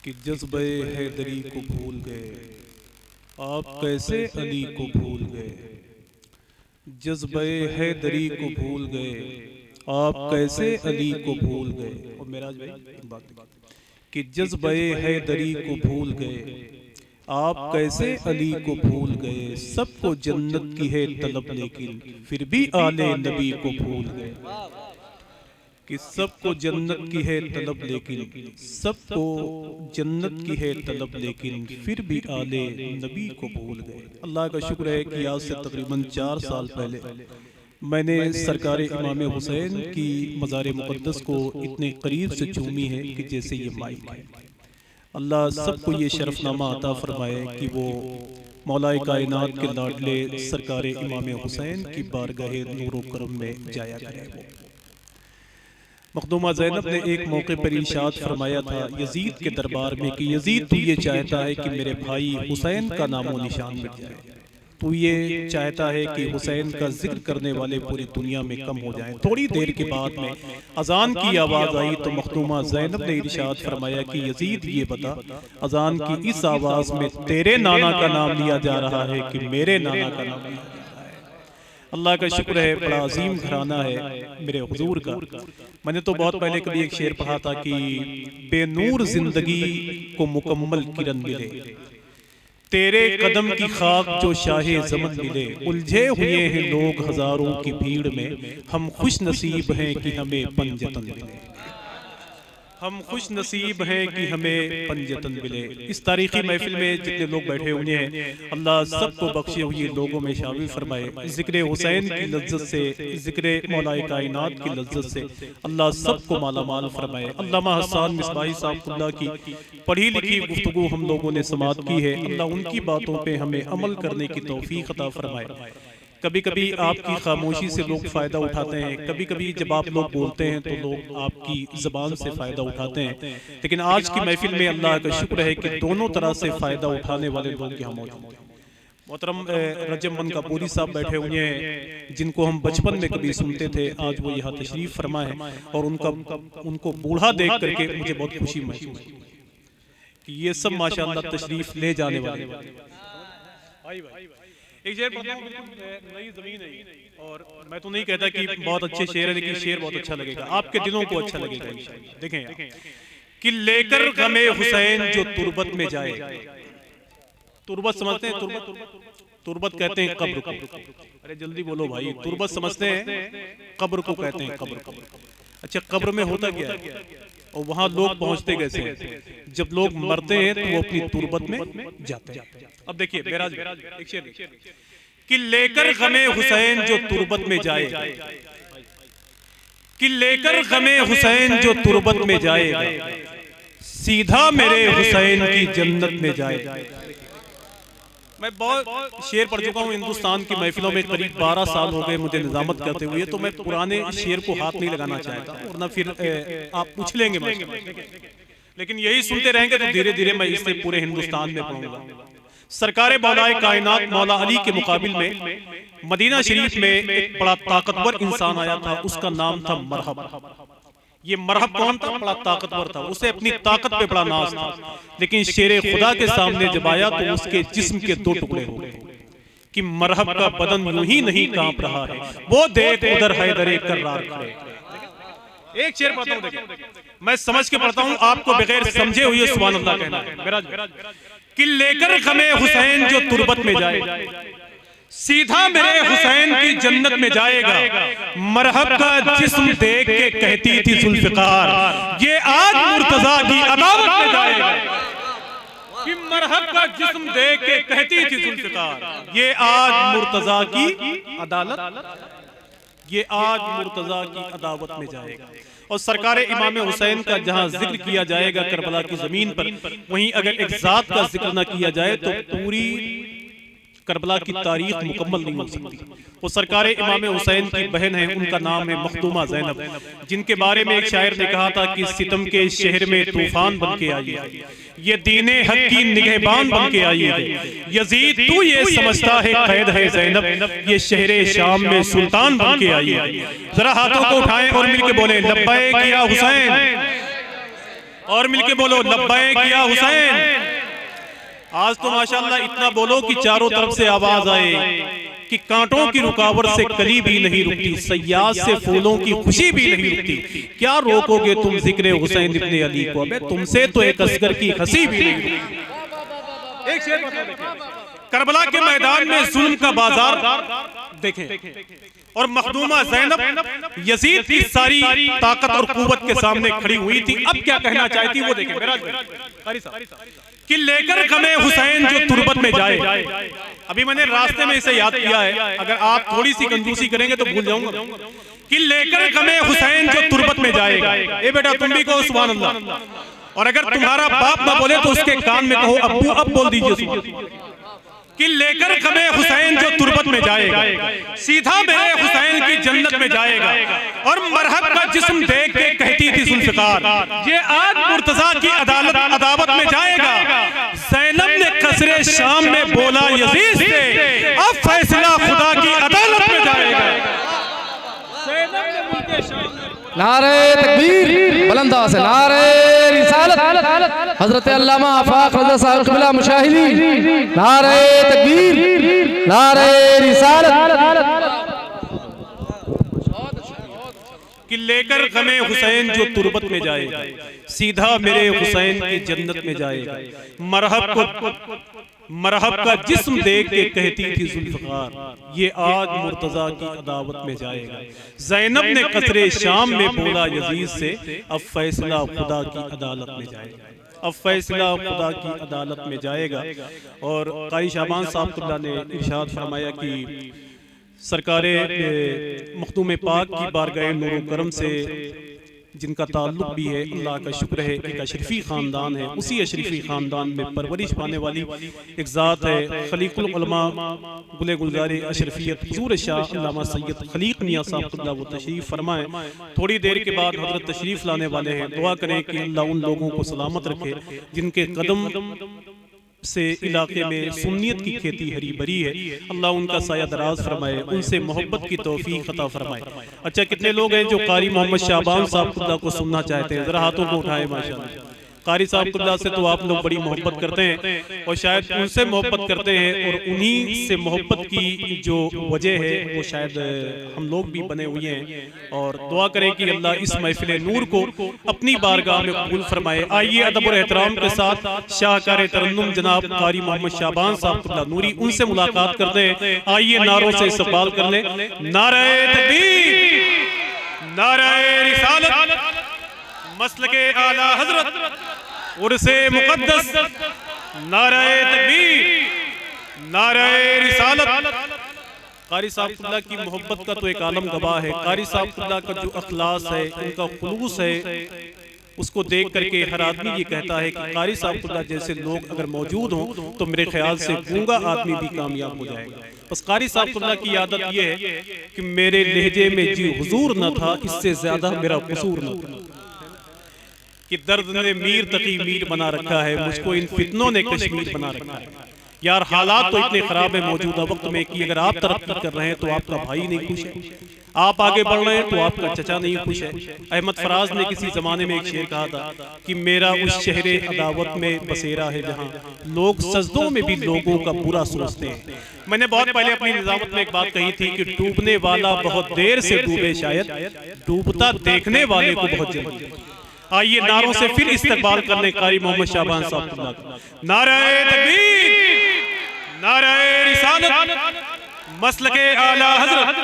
कि जज्बे हैदरी को भूल गए, आप कैसे अली को भूल गए। जज्बे हैदरी को भूल गए, आप कैसे अली को भूल गए। और मेराज भाई एक बात कि जज्बे हैदरी को भूल गए, आप कैसे अली को भूल गए। सबको जन्नत की है तलब लेकिन फिर भी आले नबी को भूल गए। कि सबको जन्नत की है तलब लेकिन सबको जन्नत की है तलब लेकिन फिर भी आले नबी को भूल गए। अल्लाह का शुक्र है कि आज से तकरीबन 4 साल पहले मैंने सरकार इमाम हुसैन की मज़ार मुक़द्दस को इतने करीब से चूमी है कि जैसे ये माइक है। अल्लाह सबको ये शरफनामा अता फरमाए कि वो मौलाए कायनात के लाडले सरकार इमाम हुसैन की बारगाह नूर करम में जाया करें। मखदूमा ज़ैनब ने एक मौके पर इरशाद फरमाया था यजीद के दरबार में कि यजीद तू ये चाहता है कि मेरे भाई हुसैन का नामो निशान मिट जाए, तू ये चाहता है कि हुसैन का जिक्र करने वाले पूरी दुनिया में कम हो जाएं। थोड़ी देर के बाद में अजान की आवाज़ आई तो मखदूमा ज़ैनब ने इरशाद फरमाया कि यजीद ये बता, अजान की इस आवाज़ में तेरे नाना का नाम लिया जा रहा है कि मेरे नाना का नाम लिया जा रहा है। अल्लाह का शुक्र है, बड़ा अजीम घराना है मेरे हुजूर का। मैंने तो बहुत पहले कभी एक शेर पढ़ा था कि बेनूर जिंदगी को मुकम्मल किरण मिले, तेरे कदम की खाक जो शाहे ज़मन मिले। उलझे हुए हैं लोग हजारों की भीड़ में, हम खुश नसीब हैं कि हमें पंजतन मिले। हम खुश नसीब हैं कि हमें पंजतन मिले। इस तारीखी महफिल में जितने लोग बैठे हुए हैं अल्लाह सबको बख्शे हुए लोगों में शामिल फरमाए। जिक्र हुसैन की लज्जत से, जिक्र मौलाए कायनात की लज्जत से अल्लाह सबको मालामाल फरमाए। अल्लामा हसन मिसबाही साहब की पढ़ी लिखी गुफ्तगू हम लोगों ने समाअत की है। अल्लाह उनकी बातों पर हमें अमल करने की तौफीक अता फरमाए। कभी कभी आपकी खामोशी से लोग फ़ायदा उठाते हैं, कभी कभी जब आप लोग बोलते हैं तो लोग आपकी ज़बान से फ़ायदा उठाते हैं। लेकिन आज की महफिल में अल्लाह का शुक्र है कि दोनों तरह से फ़ायदा उठाने वाले लोग यहाँ मौजूद हैं। मोहतरम रजब मनकापुरी साहब बैठे हुए हैं जिनको हम बचपन में कभी सुनते थे, आज वो यहाँ तशरीफ़ फरमा है और उनको बूढ़ा देख करके मुझे बहुत खुशी महसूस कि ये सब माशाअल्लाह तशरीफ़ ले जाने वाले। एक शेर पढ़ता हूं, बिल्कुल नई ज़मीन है और मैं तो नहीं कहता कि बहुत अच्छे शेर है, लेकिन शेर बहुत अच्छा लगेगा, आपके दिलों को अच्छा लगेगा इंशाअल्लाह। देखें यार कि लेकर गमे हुसैन जो तुरबत में जाए। तुरबत समझते हैं? तुरबत कहते हैं कब्र को। अरे जल्दी बोलो भाई, तुरबत समझते हैं? कब्र को कहते हैं कब्र को। अच्छा, कब्र में होता क्या है और वहां लोग पहुंचते कैसे हैं? जब लोग मरते हैं तो वो अपनी तुरबत में जाते हैं। अब देखिए मेराज एक शेर कि लेकर गमे हुसैन जो तुरबत में जाए, कि लेकर गमे हुसैन जो तुरबत में जाएगा, सीधा मेरे हुसैन की जन्नत में जाएगा। मैं बहुत शेर पढ़ चुका हूँ हिंदुस्तान की महफिलों में, करीब 12 साल हो गए मुझे निजामत करते हुए, तो मैं पुराने शेर को हाथ नहीं लगाना चाहता वरना फिर आप पूछ लेंगे। लेकिन यही सुनते रहेंगे तो धीरे धीरे मैं इसे पूरे हिंदुस्तान में पढ़ूंगा। सरकारे मौलाए कायनात मौला अली के मुकाबिल में मदीना शरीफ में एक बड़ा ताकतवर इंसान आया था, उसका नाम था मरहब। ये मरहब कौन था? बड़ा ताकतवर था, उसे अपनी ताकत पे बड़ा नाज था। लेकिन शेरे खुदा के सामने जब आया तो उसके जिस्म के 2 टुकड़े हो गए कि मरहब का बदन यूं ही नहीं कांप रहा है, वो देख उधर हैदरे कर्रार खड़े। एक शेर पढ़ता हूं, देखिए मैं समझ के पढ़ता हूं, आपको बगैर समझे हुए सुभान अल्लाह कहना है मेरा। कि लेकर गमे हुसैन जो तुरबत में जाए, सीधा मेरे हुसैन की जन्नत में जाएगा। मरहब का जिस्म देख के कहती थी जुल्फ़िकार, ये आज मुर्तजा की अदावत में जाएगा। कि मरहब का जिस्म देख के कहती थी जुल्फ़िकार, ये आज मुर्तजा की अदालत, ये आज मुर्तजा की अदावत में जाएगा। और सरकार इमाम हुसैन का जहां जिक्र किया जाएगा करबला की जमीन पर, वहीं अगर एक जात का जिक्र न किया जाए तो पूरी करबला की तारीख मुकम्मल नहीं हो सकती। वो सरकार इमाम हुसैन की बहन है, उनका नाम है मखदूमा ज़ैनब, जिनके बारे में एक शायर ने कहा था कि सितम के शहर में तूफान बन के आई है, ये दीने हक की निगहबान बन के आई है। यजीद तू ये समझता है कैद है ज़ैनब, ये शहरे शाम में सुल्तान बन के आई है। जरा हाथों को उठाएं और मिलके बोले लब्बैक या हुसैन। और मिलके बोलो लब्बैक या हुसैन। आज तो माशाल्लाह इतना बोलो कि चारों तरफ से आवाज आए कि कांटों की रुकावट से कली भी नहीं रुकती, सयाद से फूलों की खुशी भी नहीं रुकती, क्या रोकोगे तुम जिक्र हुसैन इब्ने अली को, अबे तुमसे तो एक असगर की हंसी भी नहीं रुकती। एक शेर करबला के मैदान में जुल्म का बाजार देखें और मखदूमा ज़ैनब यजीद की सारी ताकत और कुव्वत के सामने खड़ी हुई थी, अब क्या कहना चाहती वो देखें मेराज भाई कि लेकर गमे हुसैन जो तुरबत में जाए। अभी मैंने रास्ते में इसे याद किया है, अगर आप थोड़ी सी कंजूसी करेंगे तो भूल जाऊंगा कि लेकर गमे हुसैन जो तुरबत में जाएगा। ए बेटा तुम भी कहो सुभान अल्लाह, और अगर तुम्हारा बाप ना बोले तो उसके कान में कहो अब्बू, अब बोल दीजिए कि लेकर गमे हुसैन जो तुरबत में जाएगा, सीधा मेरे हुसैन की जन्नत में जाएगा। और मरहब का जिस्म देख के कहती थी जुल्फ़िकार, ये आज मुर्तजा की अदावत में जाएगा। ज़ैनब ने कसरे शाम में बोला यजीद से, अब फैसला खुदा की अदालत में जाएगा। नारे तकबीर बुलंदा से नारे रिसालत हजरत अल्लामा आफाक हजरत साहिब क़िबला मुशाहिदी, नारे तकबीर नारे रिसालत। कि लेकर गमे हुसैन जो तुरबत में जाएगा, सीधा मेरे हुसैन की जन्नत में जाएगा। मरहब का जिस्म देख के कहती थी जुल्फ़िकार, ये आज मुर्तजा की अदावत में जाएगा। ज़ैनब ने कसरे शाम में बोला यजीद से, अब फैसला खुदा की अदालत में जाएगा, अब फैसला खुदा की अदालत में जाएगा। और कारी शाबान साहब ने इरशाद फरमाया कि सरकारे मखदूम पाक की बारगाह नूर करम से जिनका ताल्लुक भी है, अल्लाह का शुक्र है एक अशरफी ख़ानदान है, उसी अशरफी ख़ानदान में परवरिश पाने वाली एक ज़ात है खलीकुल उलमा गुले गुलजार अशरफियत हुज़ूर शाह अल्लामा सैयद खलीक मियां साहब वो तशरीफ़ फरमाएं। थोड़ी देर के बाद हज़रत तशरीफ़ लाने वाले हैं, दुआ करें कि अल्लाह उन लोगों को सलामत रखे जिनके कदम से इलाके में सुन्नियत की खेती हरी भरी है, अल्लाह उनका साया दराज फरमाए, उनसे मोहब्बत की तौफीक अता फरमाए। अच्छा कितने लोग हैं जो कारी मोहम्मद शाबान साहब को सुनना चाहते हैं, जरा हाथों को उठाएं। माशाअल्लाह कारी साहब से तो आप लोग बड़ी मोहब्बत करते हैं और शायद उनसे मोहब्बत करते हैं, और उन्हीं से मोहब्बत की जो वजह है वो शायद हम लोग भी बने हुए हैं। और दुआ करें कि अल्लाह इस महफिल नूर को अपनी बारगाह में कबूल फरमाए। आइए अदब और एहतराम के साथ शाहकार तरन्नुम जनाब कारी मोहम्मद शाबान साहब नूरी, उनसे मुलाकात करते हैं। आइए नारों से इस्तकबाल कर लें। नारे तकबीर, नारे रिसालत, मसलके आला हजरत, उर्से मुक़द्दस, नारे तकबीर, नारे रिसालत। कारी साहब की मोहब्बत का तो एक आलम गवाह है। कारी साहब का जो अखलास है, उनका खुलूस है, उसको देख करके हर आदमी ये कहता है कि कारी साहब जैसे लोग अगर मौजूद हों तो मेरे ख्याल से गूंगा आदमी भी कामयाब हो जाएगा। बस कारी साहब की आदत ये है कि मेरे लहजे में जी हुजूर न था, इससे ज्यादा मेरा कसूर न था, कि दर्द ने मीर तकी मीर बना रखा है, मुझको इन फितनों ने कश्मीर बना रखा है। यार हालात तो इतने खराब है मौजूदा वक्त में कि अगर आप तरक्की कर रहे हैं तो आपका भाई नहीं खुश है, आप आगे बढ़ रहे हैं तो आपका चचा नहीं खुश है। अहमद फराज ने किसी जमाने में एक शेर कहा था कि मेरा उस शहरे अदावत में बसेरा है जहां लोग सजदों में भी लोगों का बुरा सोचते हैं। मैंने बहुत पहले अपनी निजामत में एक बात कही थी कि डूबने वाला बहुत देर से डूबे, शायद डूबता देखने वाले को बहुत जल्दी। आइए नारों से फिर इस्तकबाल करने कारी मोहम्मद शाबान साहब। नारे तकबीर, नारे रिसालत, मसलके आला हजरत,